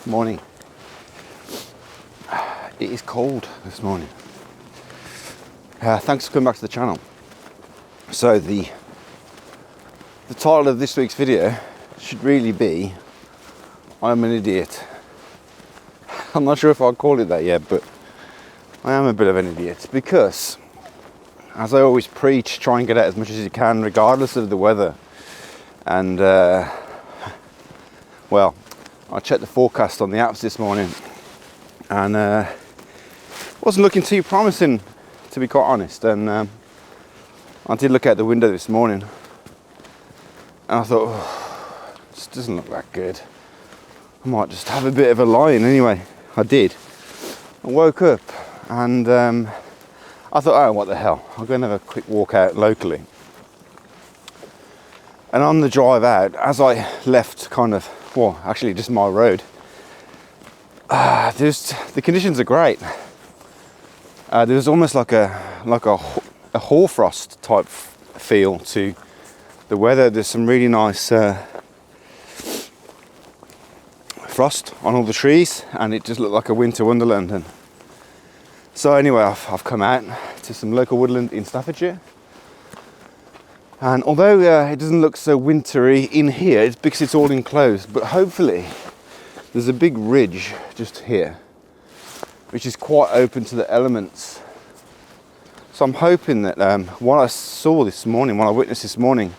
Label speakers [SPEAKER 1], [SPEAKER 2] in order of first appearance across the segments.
[SPEAKER 1] Morning. It is cold this morning. Thanks for coming back to the channel. So the title of this week's video should really be I'm an idiot. I'm not sure if I'll call it that yet, but I am a bit of an idiot because, as I always preach, try and get out as much as you can regardless of the weather. And well, I checked the forecast on the apps this morning and wasn't looking too promising, to be quite honest. And I did look out the window this morning and I thought, oh, this doesn't look that good. I might just have a bit of a lie-in. Anyway, I did. I woke up and I thought, oh, what the hell, I'll go and have a quick walk out locally. And on the drive out, as I left well, actually just my road, the conditions are great. There's almost like a hoarfrost type feel to the weather. There's some really nice frost on all the trees, and it just looked like a winter wonderland. And so anyway, I've come out to some local woodland in Staffordshire. And although it doesn't look so wintry in here, it's because it's all enclosed, but hopefully there's a big ridge just here, which is quite open to the elements. So I'm hoping that what I saw this morning, what I witnessed this morning,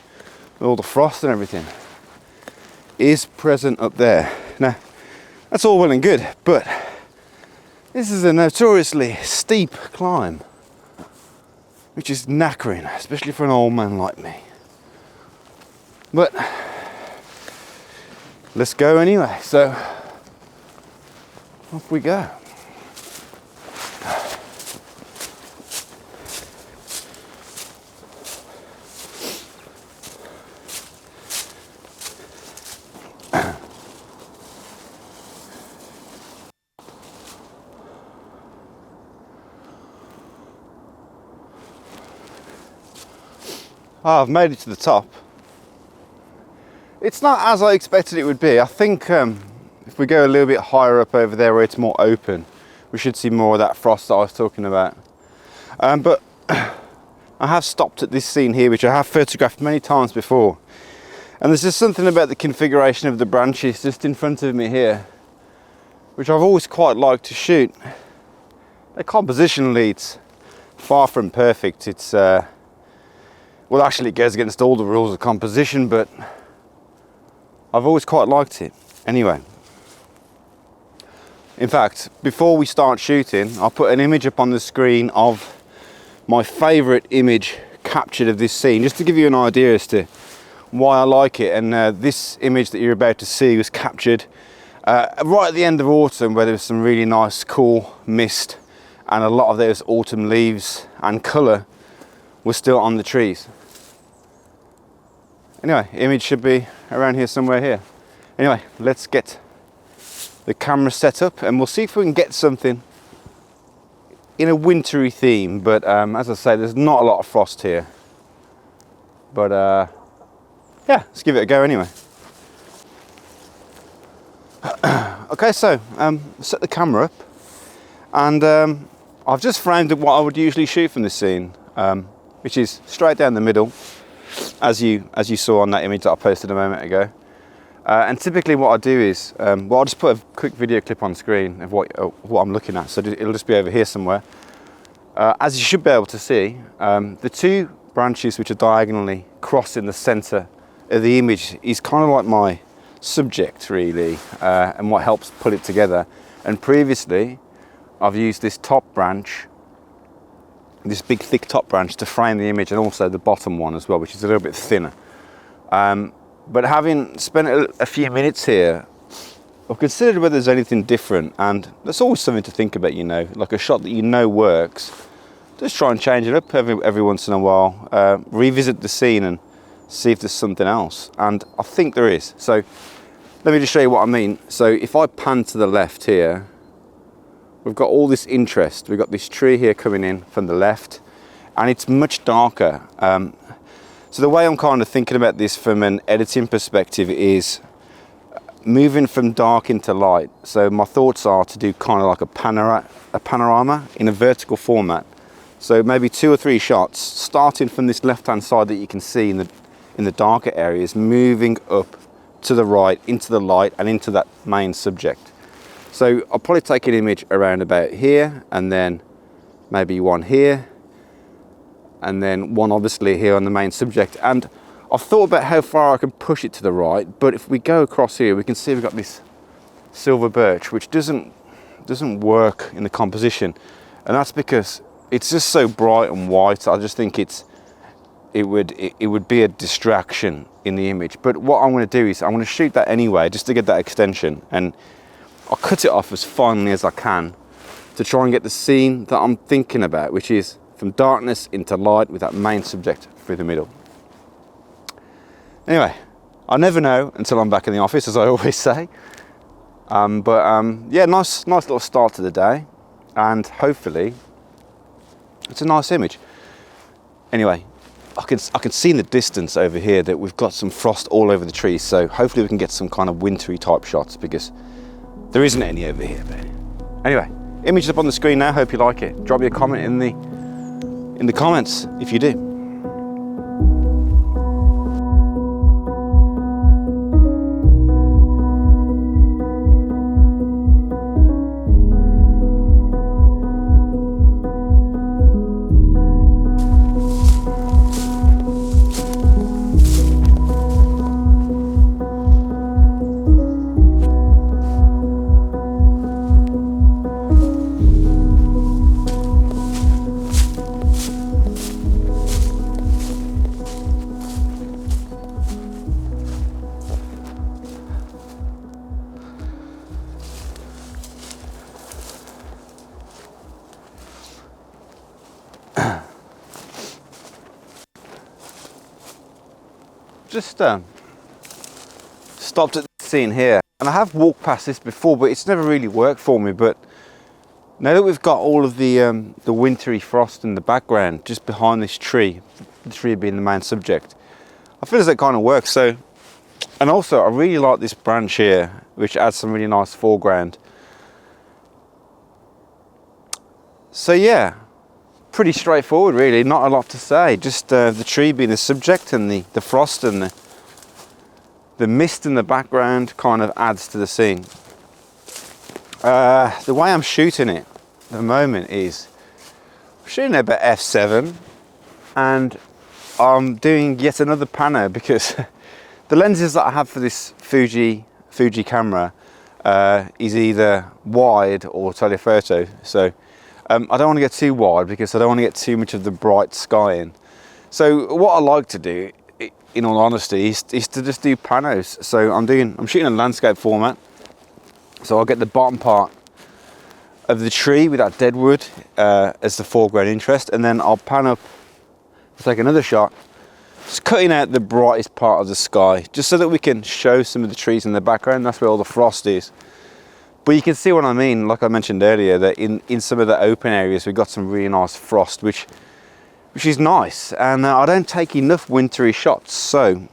[SPEAKER 1] with all the frost and everything, is present up there. Now, that's all well and good, but this is a notoriously steep climb, which is knackering, especially for an old man like me. But let's go anyway. So off we go. Oh, I've made it to the top. It's not as I expected it would be. I think if we go a little bit higher up over there where it's more open, we should see more of that frost that I was talking about. But I have stopped at this scene here, which I have photographed many times before. And there's just something about the configuration of the branches just in front of me here, which I've always quite liked to shoot. The compositionally, it's far from perfect. It's well, actually it goes against all the rules of composition, but I've always quite liked it. Anyway, in fact, before we start shooting, I'll put an image up on the screen of my favourite image captured of this scene, just to give you an idea as to why I like it. And this image that you're about to see was captured right at the end of autumn, where there was some really nice cool mist and a lot of those autumn leaves and colour was still on the trees. Anyway, image should be around here somewhere here. Anyway, let's get the camera set up and we'll see if we can get something in a wintry theme. But as I say, there's not a lot of frost here. But yeah, let's give it a go anyway. Okay, so set the camera up, and I've just framed up what I would usually shoot from this scene, which is straight down the middle, as you saw on that image that I posted a moment ago. And typically what I do is, well, I'll just put a quick video clip on screen of what I'm looking at, so it'll just be over here somewhere. As you should be able to see, the two branches which are diagonally crossing the centre of the image is kind of like my subject, really, and what helps put it together. And previously I've used this top branch, this big thick top branch, to frame the image, and also the bottom one as well, which is a little bit thinner. But having spent a few minutes here, I've considered whether there's anything different, and there's always something to think about, you know, like a shot that you know works. Just try and change it up every once in a while, revisit the scene and see if there's something else, and I think there is. So let me just show you what I mean. So if I pan to the left here, we've got all this interest. We've got this tree here coming in from the left, and it's much darker. So the way I'm kind of thinking about this from an editing perspective is moving from dark into light. So my thoughts are to do kind of like a panorama in a vertical format. So maybe 2 or 3 shots, starting from this left-hand side that you can see in the darker areas, moving up to the right, into the light, and into that main subject. So I'll probably take an image around about here, and then maybe one here, and then one obviously here on the main subject. And I've thought about how far I can push it to the right, but if we go across here, we can see we've got this silver birch, which doesn't work in the composition. And that's because it's just so bright and white. I just think it would be a distraction in the image. But what I'm going to do is I'm going to shoot that anyway, just to get that extension, and I'll cut it off as finely as I can to try and get the scene that I'm thinking about, which is from darkness into light with that main subject through the middle. Anyway, I'll never know until I'm back in the office, as I always say. Yeah, nice little start to the day, and hopefully it's a nice image. Anyway, I can see in the distance over here that we've got some frost all over the trees, so hopefully we can get some kind of wintry type shots, because there isn't any over here. But anyway, image is up on the screen now. Hope you like it. Drop me a comment in the comments if you do. Just stopped at the scene here, and I have walked past this before, but it's never really worked for me. But now that we've got all of the wintry frost in the background just behind this tree, the tree being the main subject, I feel as it kind of works. So, and also I really like this branch here, which adds some really nice foreground. So yeah, pretty straightforward really, not a lot to say. Just the tree being the subject, and the frost and the mist in the background kind of adds to the scene. The way I'm shooting it at the moment is I'm shooting it about f7, and I'm doing yet another pano, because the lenses that I have for this Fuji camera is either wide or telephoto. So I don't want to get too wide, because I don't want to get too much of the bright sky in. So what I like to do, in all honesty, is to just do panos. So I'm shooting in landscape format. So I'll get the bottom part of the tree with that dead wood as the foreground interest, and then I'll pan up, take another shot, just cutting out the brightest part of the sky, just so that we can show some of the trees in the background. That's where all the frost is. But you can see what I mean, like I mentioned earlier, that in some of the open areas we've got some really nice frost, which is nice. And I don't take enough wintry shots, so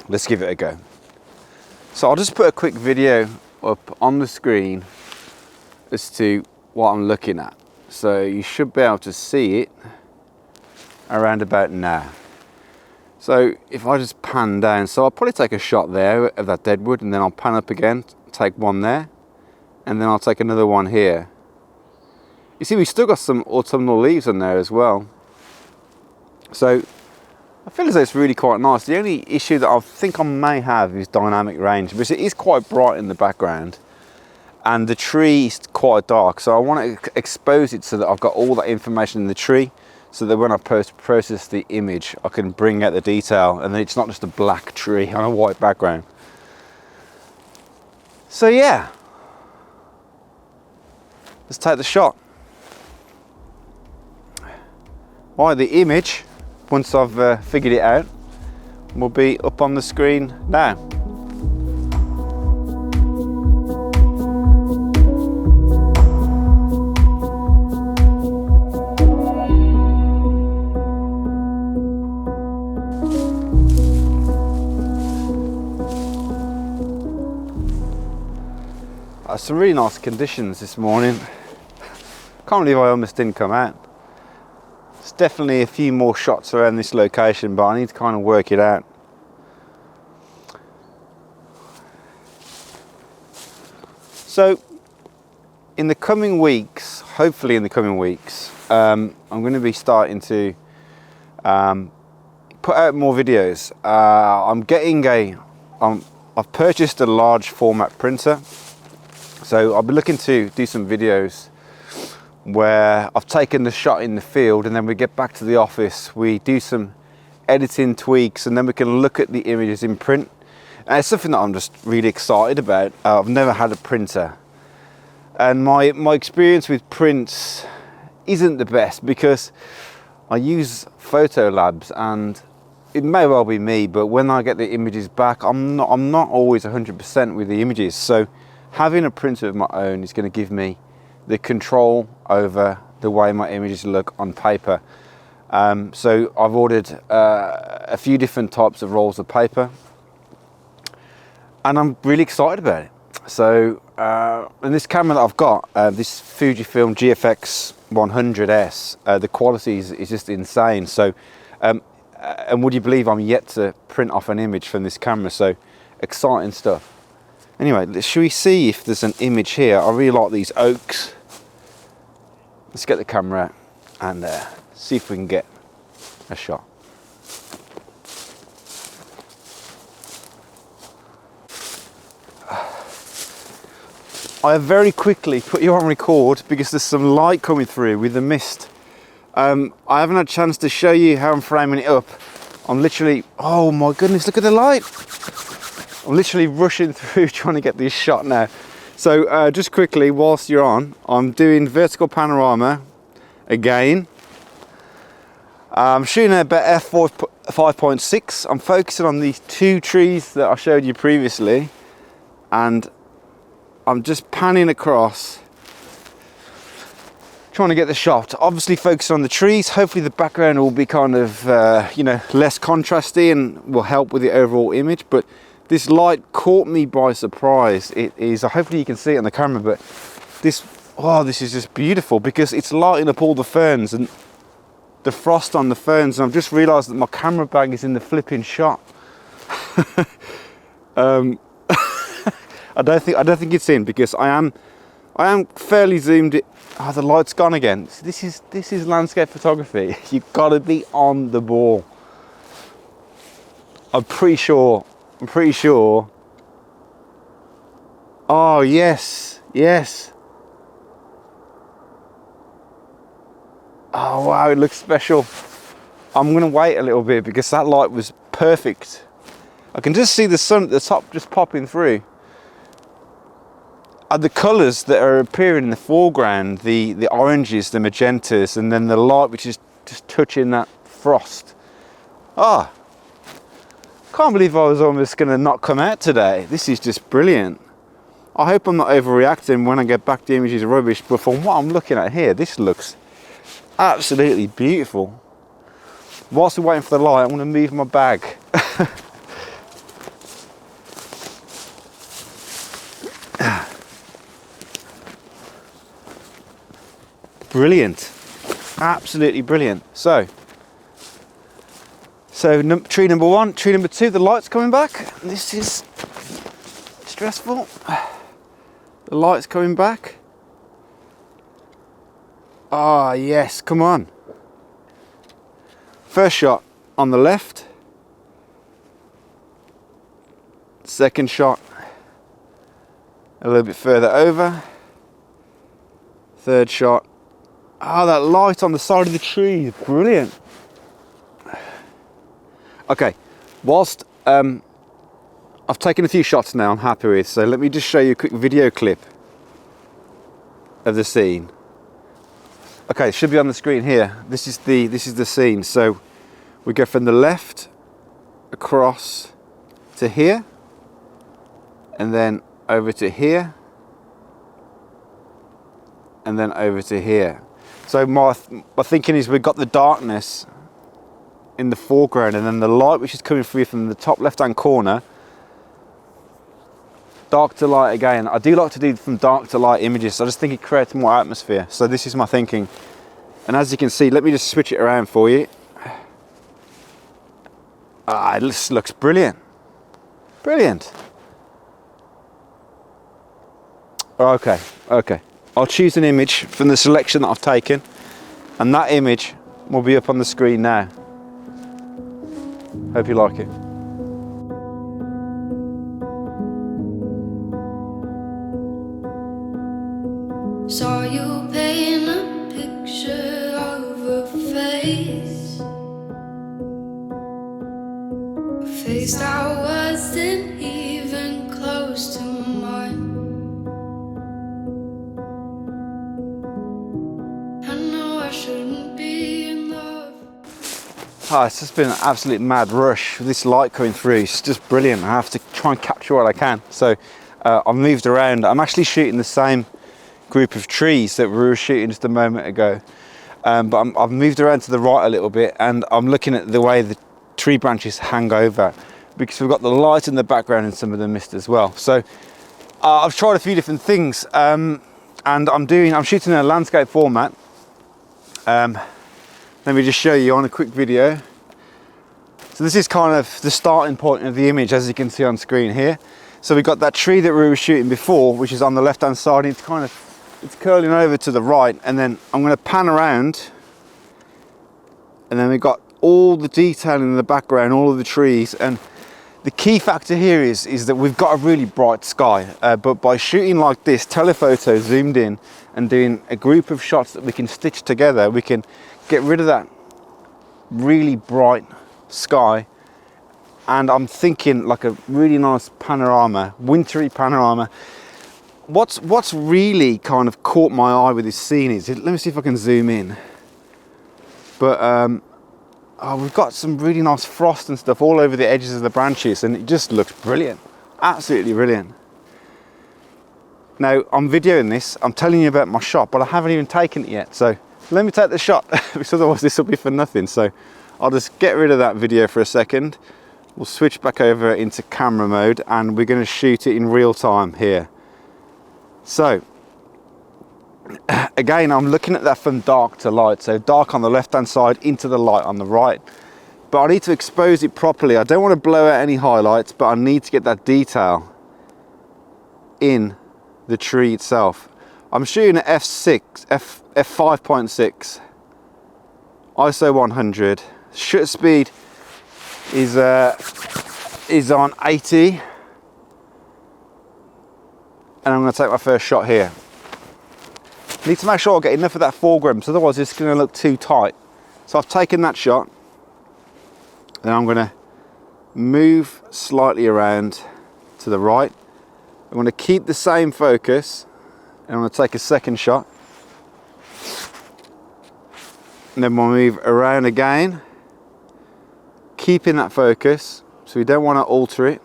[SPEAKER 1] let's give it a go. So I'll just put a quick video up on the screen as to what I'm looking at. So you should be able to see it around about now. So if I just pan down, so I'll probably take a shot there of that deadwood, and then I'll pan up again, take one there, and then I'll take another one here. You see, we've still got some autumnal leaves on there as well. So I feel as though it's really quite nice. The only issue that I think I may have is dynamic range, because it is quite bright in the background and the tree is quite dark. So I want to expose it so that I've got all that information in the tree, so that when I process the image, I can bring out the detail, and then it's not just a black tree on a white background. So yeah, let's take the shot. Right, the image, once I've figured it out, will be up on the screen now. Some really nice conditions this morning. Can't believe I almost didn't come out. There's definitely a few more shots around this location, but I need to kind of work it out. So in the coming weeks, hopefully in the coming weeks, I'm going to be starting to put out more videos. I've purchased a large format printer, so I'll be looking to do some videos where I've taken the shot in the field and then we get back to the office, we do some editing tweaks, and then we can look at the images in print. And it's something that I'm just really excited about. I've never had a printer, and my experience with prints isn't the best because I use photo labs, and it may well be me, but when I get the images back, I'm not always 100% with the images. So having a printer of my own is going to give me the control over the way my images look on paper. So I've ordered a few different types of rolls of paper, and I'm really excited about it. So and this camera that I've got, this Fujifilm GFX 100S, the quality is just insane. So and would you believe I'm yet to print off an image from this camera? So exciting stuff. Anyway, should we see if there's an image here? I really like these oaks. Let's get the camera out and see if we can get a shot. I have very quickly put you on record because there's some light coming through with the mist. I haven't had a chance to show you how I'm framing it up. I'm literally, oh my goodness, look at the light. I'm literally rushing through trying to get this shot now. So just quickly, whilst you're on, I'm doing vertical panorama again. I'm shooting at about f5.6. I'm focusing on these two trees that I showed you previously, and I'm just panning across, trying to get the shot. Obviously focusing on the trees. Hopefully the background will be kind of you know, less contrasty and will help with the overall image. But this light caught me by surprise. It is, hopefully you can see it on the camera, but this is just beautiful because it's lighting up all the ferns and the frost on the ferns. And I've just realized that my camera bag is in the flipping shot. I don't think it's in because I am fairly zoomed. Oh, the light's gone again. This is landscape photography. You've got to be on the ball. I'm pretty sure. Oh yes. Oh wow, it looks special. I'm gonna wait a little bit because that light was perfect. I can just see the sun at the top just popping through. The colours that are appearing in the foreground, the oranges, the magentas, and then the light which is just touching that frost. Ah, can't believe I was almost going to not come out today. This is just brilliant. I hope I'm not overreacting when I get back the images are rubbish, but from what I'm looking at here, this looks absolutely beautiful. Whilst we're waiting for the light, I'm going to move my bag. Brilliant, absolutely brilliant. So tree number one, tree number two, the light's coming back. This is stressful. The light's coming back. Ah, yes, come on. First shot on the left. Second shot a little bit further over. Third shot. Oh, that light on the side of the tree, brilliant. Okay, whilst I've taken a few shots now I'm happy with, so let me just show you a quick video clip of the scene. Okay, it should be on the screen here. This is the scene. So we go from the left across to here, and then over to here, and then over to here. So my thinking is we've got the darkness in the foreground, and then the light which is coming through from the top left hand corner dark to light again. I do like to do from dark to light images. I just think it creates more atmosphere. So this is my thinking. And as you can see, let me just switch it around for you. It looks brilliant. Brilliant. Okay. I'll choose an image from the selection that I've taken, and that image will be up on the screen now. Hope you like it.
[SPEAKER 2] Saw you paint a picture of a face, a face that wasn't even close to mine. I know I shouldn't be in love.
[SPEAKER 1] It's just been an absolute mad rush with this light coming through. It's just brilliant. I have to try and capture what I can. So I've moved around. I'm actually shooting the same group of trees that we were shooting just a moment ago, but I've moved around to the right a little bit, and I'm looking at the way the tree branches hang over, because we've got the light in the background and some of the mist as well. So I've tried a few different things, and I'm shooting in a landscape format. Let me just show you on a quick video. So this is kind of the starting point of the image, as you can see on screen here. So we've got that tree that we were shooting before, which is on the left hand side. It's curling over to the right, and then I'm going to pan around, and then we've got all the detail in the background, all of the trees. And the key factor here is that we've got a really bright sky, but by shooting like this, telephoto zoomed in, and doing a group of shots that we can stitch together, we can get rid of that really bright sky. And I'm thinking like a really nice panorama, wintry panorama. What's really kind of caught my eye with this scene is, let me see if I can zoom in. But we've got some really nice frost and stuff all over the edges of the branches, and it just looks brilliant, absolutely brilliant. Now I'm videoing this, I'm telling you about my shot, but I haven't even taken it yet. So let me take the shot, because otherwise this will be for nothing. So I'll just get rid of that video for a second. We'll switch back over into camera mode, and we're going to shoot it in real time here. So again, I'm looking at that from dark to light, so dark on the left hand side into the light on the right, but I need to expose it properly. I don't want to blow out any highlights, but I need to get that detail in the tree itself. I'm shooting at f5.6 ISO 100. Shutter speed is on 80, and I'm going to take my first shot here. Need to make sure I get enough of that foreground, because otherwise it's going to look too tight. So I've taken that shot, then I'm going to move slightly around to the right. I'm going to keep the same focus, and I'm going to take a second shot, and then we'll move around again, keeping that focus, so we don't want to alter it.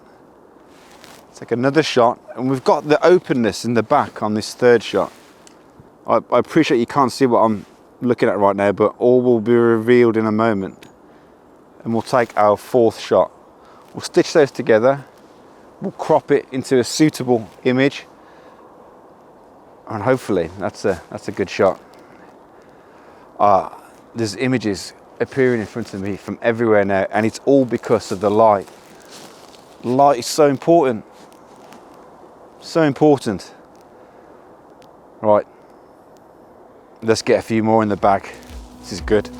[SPEAKER 1] Take another shot, and we've got the openness in the back on this third shot. I appreciate you can't see what I'm looking at right now, but all will be revealed in a moment. And we'll take our fourth shot. We'll stitch those together, we'll crop it into a suitable image, and hopefully that's a good shot. There's images appearing in front of me from everywhere now, and it's all because of the light. Light is so important. So important. Right, let's get a few more in the bag. This is good.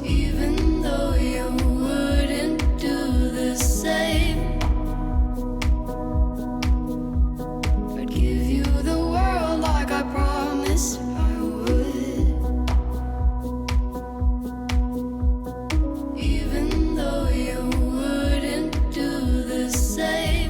[SPEAKER 2] Even though you wouldn't do the same, I'd give you the world like I promised I would. Even though you wouldn't do the same.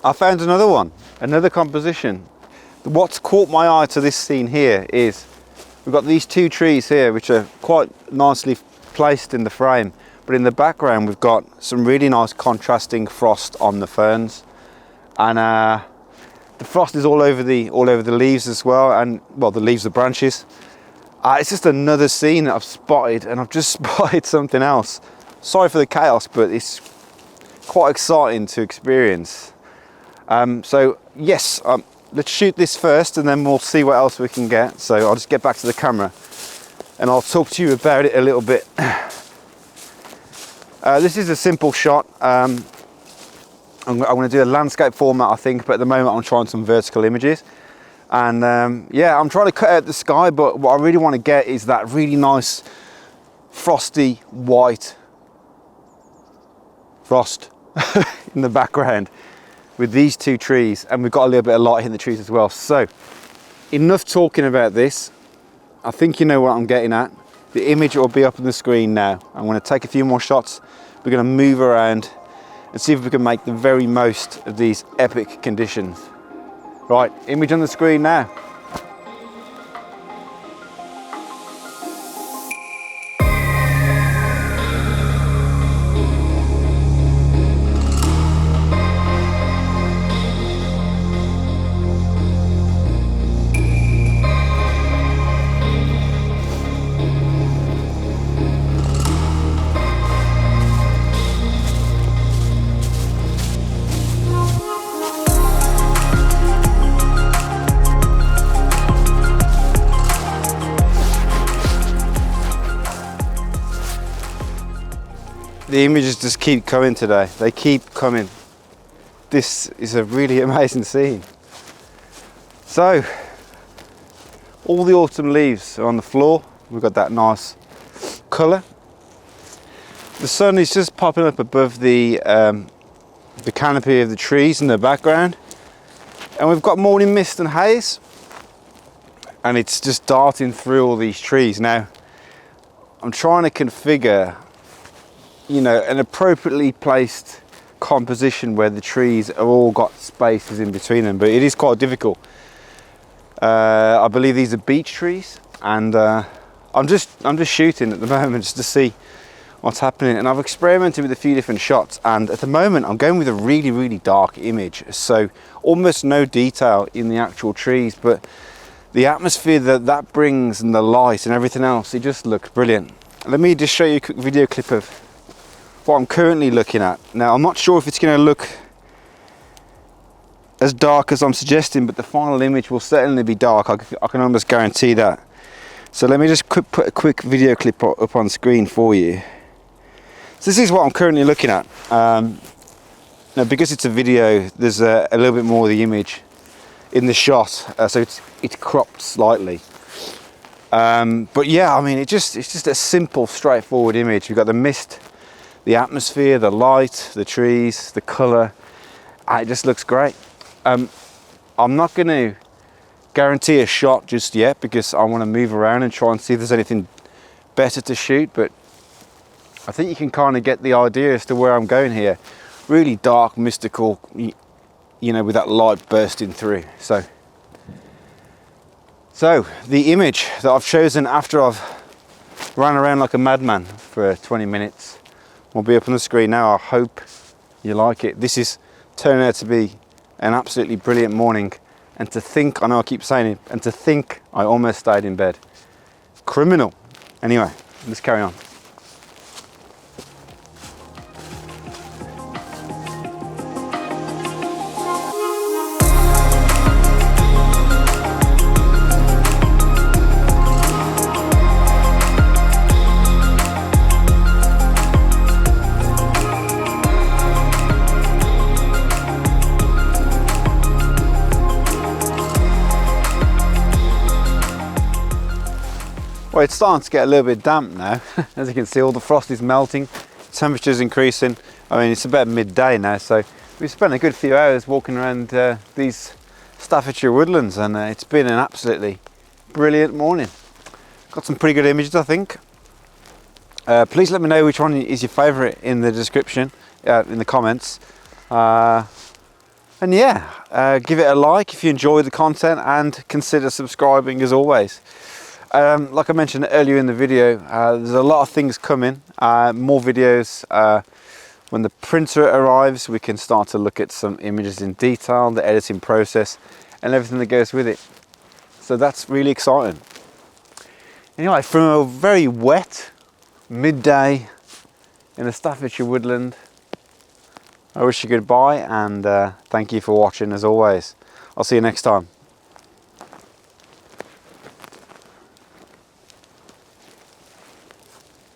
[SPEAKER 1] I found another one, another composition. What's caught my eye to this scene here is we've got these two trees here, which are quite nicely placed in the frame, but in the background we've got some really nice contrasting frost on the ferns, and The frost is all over the leaves as well, and well, the leaves, the branches. It's just another scene that I've spotted, and I've just spotted something else. Sorry for the chaos, but it's quite exciting to experience. So yes, let's shoot this first, and then we'll see what else we can get. So I'll just get back to the camera, and I'll talk to you about it a little bit. This is a simple shot. I'm going to do a landscape format, I think, but at the moment I'm trying some vertical images. And yeah, I'm trying to cut out the sky, but what I really want to get is that really nice frosty white frost in the background with these two trees, and we've got a little bit of light in the trees as well. So enough talking about this. I think you know what I'm getting at. The image will be up on the screen now. I'm going to take a few more shots. We're going to move around and see if we can make the very most of these epic conditions. Right, image on the screen now. The images just keep coming today. They keep coming. This is a really amazing scene. So, all the autumn leaves are on the floor. We've got that nice colour. The sun is just popping up above the canopy of the trees in the background. And we've got morning mist and haze. And it's just darting through all these trees. Now, I'm trying to configure, you know, an appropriately placed composition where the trees have all got spaces in between them, but it is quite difficult. I believe these are beech trees, and I'm just shooting at the moment just to see what's happening, and I've experimented with a few different shots, and at the moment I'm going with a really dark image, so almost no detail in the actual trees, but the atmosphere that brings and the light and everything else, it just looks brilliant. Let me just show you a quick video clip of what I'm currently looking at. Now, I'm not sure if it's going to look as dark as I'm suggesting, but the final image will certainly be dark. I can almost guarantee that. So let me just put a quick video clip up on screen for you. So this is what I'm currently looking at. Now, because it's a video, there's a little bit more of the image in the shot, so it's cropped slightly. But yeah, I mean, it's just a simple, straightforward image. We've got the mist, the atmosphere, the light, the trees, the colour. It just looks great. I'm not going to guarantee a shot just yet because I want to move around and try and see if there's anything better to shoot, but I think you can kind of get the idea as to where I'm going here. Really dark, mystical, you know, with that light bursting through. So the image that I've chosen after I've ran around like a madman for 20 minutes will be up on the screen now. I hope you like it. This is turning out to be an absolutely brilliant morning, and to think, I know I keep saying it, and to think I almost stayed in bed. Criminal. Anyway, let's carry on. Well, it's starting to get a little bit damp now. As you can see, all the frost is melting, temperature's increasing. I mean, it's about midday now, so we've spent a good few hours walking around these Staffordshire woodlands, and it's been an absolutely brilliant morning. Got some pretty good images, I think. Please let me know which one is your favourite in the description, in the comments. And yeah, give it a like if you enjoy the content, and consider subscribing as always. Like I mentioned earlier in the video, there's a lot of things coming, more videos, When the printer arrives, we can start to look at some images in detail, the editing process, and everything that goes with it. So that's really exciting. Anyway, from a very wet midday in the Staffordshire woodland, I wish you goodbye and thank you for watching as always. I'll see you next time.